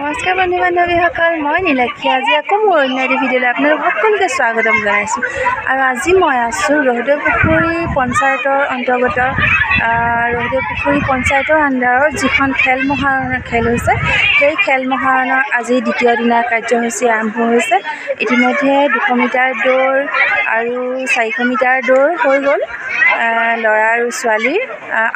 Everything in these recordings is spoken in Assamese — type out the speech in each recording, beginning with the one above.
নমস্কাৰ বন্ধু বান্ধৱীসকল, মই নীলাক্ষী। আজি আকৌ মোৰ অন্য এটা ভিডিঅ'লৈ আপোনালোক সকলোকে স্বাগতম জনাইছোঁ। আৰু আজি মই আছোঁ ৰহদৈ পুখুৰী পঞ্চায়তৰ অন্তৰ্গত ৰহদৈ পুখুৰী পঞ্চায়তৰ আণ্ডাৰত যিখন খেল মহাৰণৰ খেল হৈছে, সেই খেল মহাৰণৰ আজি দ্বিতীয় দিনা কাৰ্যসূচী আৰম্ভ হৈছে। ইতিমধ্যে 200 মিটাৰ দৌৰ আৰু 400 মিটাৰ দৌৰ হৈ গ'ল। ল'ৰা আৰু ছোৱালীৰ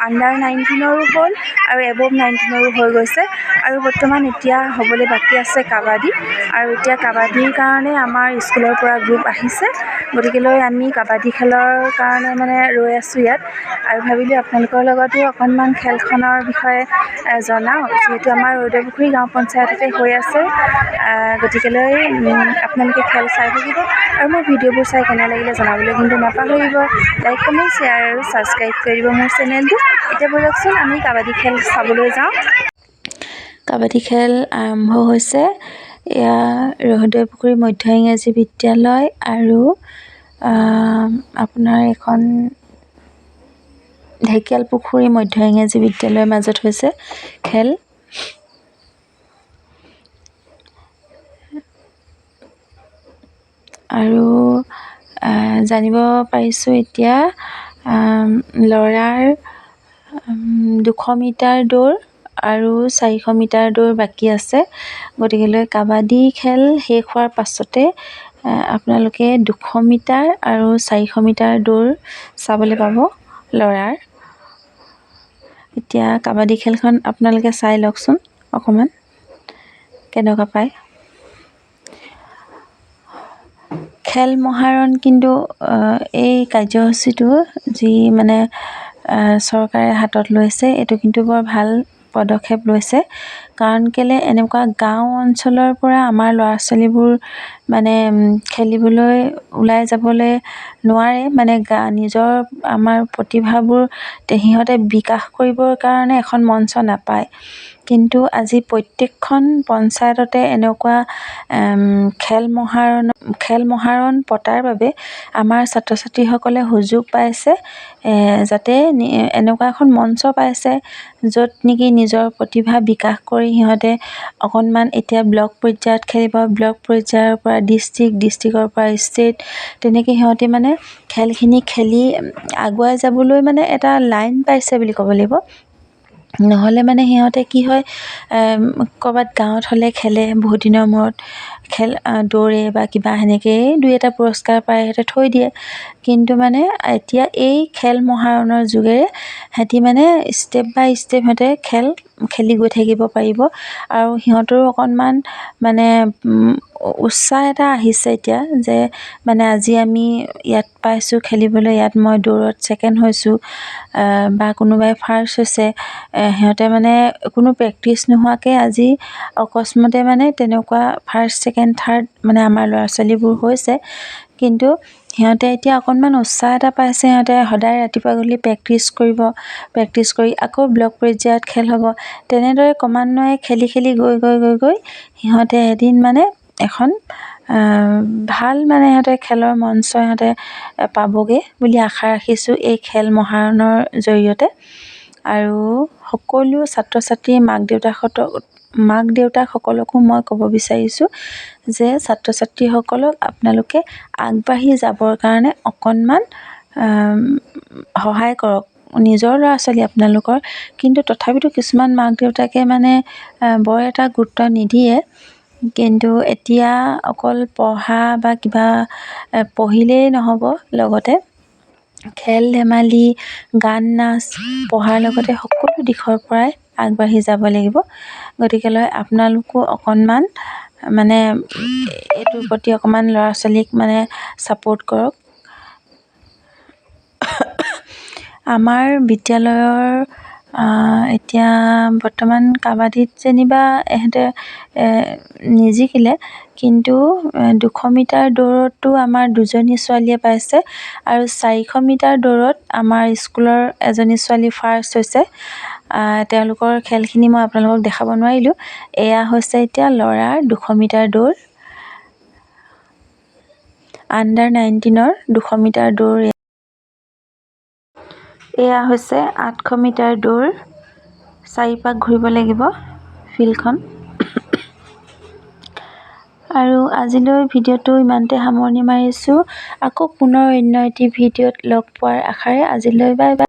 আণ্ডাৰ 19ৰো হ'ল আৰু এবভ 19ৰো হৈ গৈছে। আৰু বৰ্তমান এতিয়া হ'বলৈ বাকী আছে কাবাডী, আৰু এতিয়া কাবাডীৰ কাৰণে আমাৰ স্কুলৰ পৰা গ্ৰুপ আহিছে। গতিকেলৈ আমি কাবাডী খেলৰ কাৰণে ৰৈ আছোঁ ইয়াত, আৰু ভাবিলোঁ আপোনালোকৰ লগতো অকণমান খেলখনৰ বিষয়ে জনাওঁ, যিহেতু আমাৰ ৰহদৈ পুখুৰী গাঁও পঞ্চায়ততে হৈ আছে। গতিকেলৈ আপোনালোকে খেল চাই থাকিব, আৰু মোৰ ভিডিঅ'বোৰ চাই কেনে লাগিলে জনাবলৈ কিন্তু নাপাহৰিব। লাইক, কমেণ্ট, শ্বেয়াৰ আৰু ছাবস্ক্ৰাইব কৰি দিব মোৰ চেনেলটো। এতিয়া বলকচোন আমি কাবাডী খেল চাবলৈ যাওঁ। কাবাডী খেল আৰম্ভ হৈছে। এয়া ৰহদৈ পুখুৰী মধ্য ইংৰাজী বিদ্যালয় আৰু আপোনাৰ এখন ঢেকিয়াল পুখুৰী মধ্য ইংৰাজী বিদ্যালয়ৰ মাজত হৈছে খেল। আৰু জানিব পাৰিছোঁ এতিয়া ল'ৰাৰ 200 মিটাৰ দৌৰ আৰু 400 মিটাৰ দৌৰ বাকী আছে। গতিকেলৈ কাবাডী খেল শেষ হোৱাৰ পাছতে আপোনালোকে 200 মিটাৰ আৰু 400 মিটাৰ দৌৰ চাবলৈ পাব ল'ৰাৰ। এতিয়া কাবাডী খেলখন আপোনালোকে চাই লওকচোন অকণমান কেনেকুৱা পায়। খেল মহাৰণ কিন্তু এই কাৰ্যসূচীটো যি চৰকাৰে হাতত লৈছে, এইটো কিন্তু বৰ ভাল পদক্ষেপ লৈছে। কাৰণ কেলৈ এনেকুৱা গাঁও অঞ্চলৰ পৰা আমাৰ ল'ৰা ছোৱালীবোৰ খেলিবলৈ ওলাই যাবলৈ নোৱাৰে, নিজৰ আমাৰ প্ৰতিভাবোৰ সিহঁতে বিকাশ কৰিবৰ কাৰণে এখন মঞ্চ নাপায়। কিন্তু আজি প্ৰত্যেকখন পঞ্চায়ততে এনেকুৱা খেল মহাৰণ পতাৰ বাবে আমাৰ ছাত্ৰ ছাত্ৰীসকলে সুযোগ পাইছে, যাতে এনেকুৱা এখন মঞ্চ পাইছে য'ত নেকি নিজৰ প্ৰতিভা বিকাশ কৰি সিহঁতে অকণমান এতিয়া ব্লক পৰ্যায়ত খেলিব, ব্লক পৰ্যায়ৰ পৰা ডিষ্ট্ৰিক্টৰ পৰা ষ্টেট, তেনেকৈ সিহঁতে খেলখিনি খেলি আগুৱাই যাবলৈ এটা লাইন পাইছে বুলি ক'ব লাগিব। নহ'লে সিহঁতে কি হয়, ক'ৰবাত গাঁৱত হ'লে খেলে, বহুত দিনৰ মূৰত দৌৰে বা কিবা সেনেকৈয়ে 2-এটা পুৰস্কাৰ পাই সিহঁতে থৈ দিয়ে। কিন্তু এতিয়া এই খেল মহাৰণৰ যোগেৰে সিহঁতি ষ্টেপ বাই ষ্টেপ সিহঁতে খেলি গৈ থাকিব পাৰিব, আৰু সিহঁতৰো অকণমান উৎসাহ এটা আহিছে এতিয়া যে আজি আমি ইয়াত পাইছোঁ খেলিবলৈ, ইয়াত মই দৌৰত ছেকেণ্ড হৈছোঁ বা কোনোবাই ফাৰ্ষ্ট হৈছে। সিহঁতে কোনো প্ৰেক্টিচ নোহোৱাকৈ আজি অকস্মাতে তেনেকুৱা ফাৰ্ষ্ট ছেকেণ্ড থাৰ্ড আমাৰ ল'ৰা ছোৱালীবোৰ হৈছে। কিন্তু সিহঁতে এতিয়া অকণমান উৎসাহ এটা পাইছে, সিহঁতে সদায় ৰাতিপুৱা গধূলি প্ৰেক্টিচ কৰি আকৌ ব্লক পৰ্যায়ত খেল হ'ব। তেনেদৰে ক্ৰমান্বয়ে খেলি গৈ সিহঁতে এদিন এখন ভাল সিহঁতে খেলৰ মঞ্চ সিহঁতে পাবগৈ বুলি আশা ৰাখিছোঁ এই খেল মহাৰণৰ জৰিয়তে। আৰু সকলো ছাত্ৰ ছাত্ৰী মাক দেউতাকসকলকো মই ক'ব বিচাৰিছোঁ যে ছাত্ৰ ছাত্ৰীসকলক আপোনালোকে আগবাঢ়ি যাবৰ কাৰণে অকণমান সহায় কৰক। নিজৰ ল'ৰা ছোৱালী আপোনালোকৰ, কিন্তু তথাপিতো কিছুমান মাক দেউতাকে বৰ এটা গুৰুত্ব নিদিয়ে। কিন্তু এতিয়া অকল পঢ়া বা কিবা পঢ়িলেই নহ'ব, লগতে খেল ধেমালি, গান নাচ, পঢ়াৰ লগতে সকলো দিশৰ পৰাই আগবাঢ়ি যাব লাগিব। গতিকেলৈ আপোনালোকো অকণমান এইটোৰ প্ৰতি অকণমান ল'ৰা ছোৱালীক ছাপোৰ্ট কৰক। আমাৰ বিদ্যালয়ৰ এতিয়া বৰ্তমান কাবাডীত যেনিবা ইহঁতে নিজিকিলে, কিন্তু 200 মিটাৰ দৌৰতো আমাৰ 2জনী ছোৱালীয়ে পাইছে, আৰু 400 মিটাৰ দৌৰত আমাৰ স্কুলৰ এজনী ছোৱালী ফাৰ্ষ্ট হৈছে। তেওঁলোকৰ খেলখিনি মই আপোনালোকক দেখাব নোৱাৰিলোঁ। এয়া হৈছে এতিয়া ল'ৰাৰ 200 মিটাৰ দৌৰ, আণ্ডাৰ 19ৰ 200 মিটাৰ দৌৰ। এয়া হৈছে 800 মিটাৰ দৌৰ, 4 পাক ঘূৰিব লাগিব ফিল্ডখন। আৰু আজিলৈ ভিডিঅ'টো ইমানতে সামৰণি মাৰিছোঁ। আকৌ পুনৰ অন্য এটি ভিডিঅ'ত লগ পোৱাৰ আশাৰে আজিলৈ বাই বাই।